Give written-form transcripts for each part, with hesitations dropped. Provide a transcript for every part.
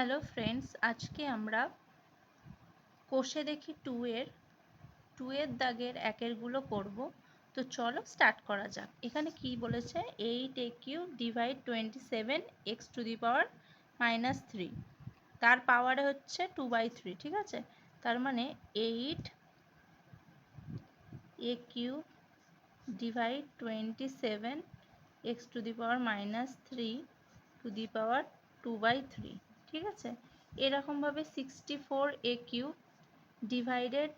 Hello friends, আজকে আমরা কোষে দেখি টু এর দাগের একেরগুলো করব। তো চলো স্টার্ট করা যাক। এখানে কি বলেছে, 8a³ ডিভাইড 27x⁻³ তার পাওয়ারে হচ্ছে 2/3। ঠিক আছে, তার মানে 8a³ ডিভাইড 27x⁻³ ঠিক আছে। এরকমভাবে 64a³ ডিভাইডেড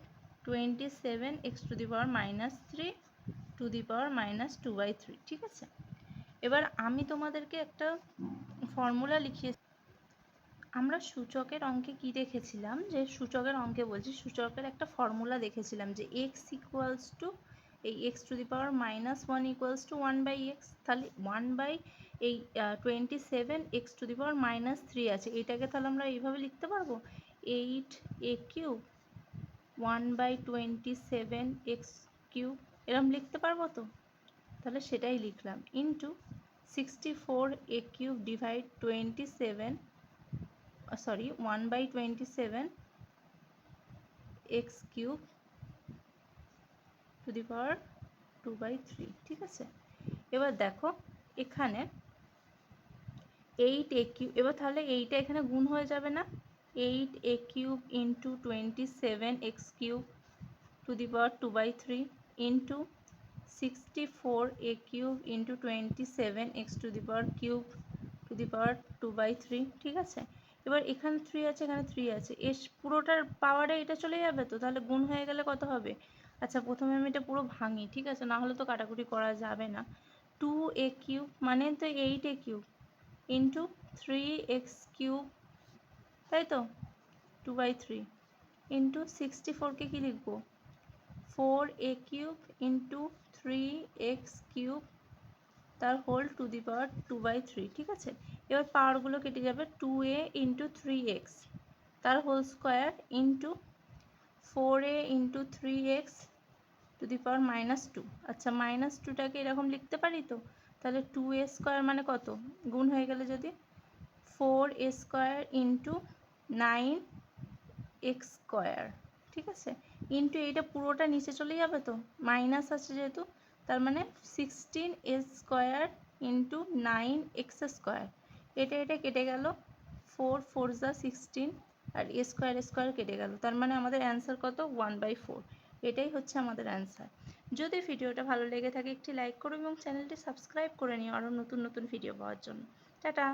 27x⁻³ ঠিক আছে। এবার আমি তোমাদেরকে একটা ফর্মুলা লিখিয়ে, আমরা সূচকের অঙ্কে কি দেখেছিলাম, যে সূচকের অঙ্কে বলছি, সূচকের একটা ফর্মুলা দেখেছিলাম যে x ইকুয়ালস টু এই x⁻1 ইকুয়ালস টু 1/x। তাহলে 1/, এই 27x⁻³ আছে, এটাকে তাহলে আমরা এইভাবে লিখতে পারবো, 8a³ 1/27x³ এরকম লিখতে পারবো তো। তাহলে সেটাই লিখলাম, ইন্টু 64a³ ডিভাইড 1/27x³⁵ ঠিক আছে। এবার দেখো এখানে 8a³, এবার তাহলে এইটা এখানে গুণ হয়ে যাবে না, 8a³ into 27x³ into 64a³ into 27x³ ঠিক আছে। এবার এখানে 3 আছে, এখানে 3 আছে, এর পুরোটার পাওয়ারে এটা চলে যাবে তো, তাহলে গুণ হয়ে গেলে কত হবে। আচ্ছা, প্রথমে আমি এটা পুরো ভাঙি, ঠিক আছে, না হলে তো কাটাকুটি করা যাবে না। 2a³ মানে তো 8a³ ইন্টু 3x³ তাই তো, 2/3 ইন্টু 64কে কি লিখবো, 4a³ ইন্টু 3x³ তার হোল টু দি পাওয়ার 2/3 ঠিক আছে। এবার পাওয়ারগুলো কেটে যাবে, 2a ইন্টু 3x তার whole square into 4a into 3x to the power -2। আচ্ছা, -2টাকে এরকম লিখতে পারি তো, তাহলে 2a² মানে কত, গুণ হয়ে গেলে যদি 4a² ইন্টু 9x², ঠিক আছে, ইন্টু এইটা পুরোটা নিচে চলে যাবে তো, মাইনাস আছে যেহেতু, তার মানে 16a² ইন্টু 9x²। এটা কেটে গেল, 4 4 যা 16, আর a² কেটে গেল, তার মানে আমাদের অ্যান্সার কত, 1/4। এটাই হচ্ছে আমাদের অ্যান্সার। যদি ভিডিওটা ভালো লেগে থাকে একটি লাইক করো এবং চ্যানেলটি সাবস্ক্রাইব করে নিও আরও নতুন নতুন ভিডিও পাওয়ার জন্য। টাটা।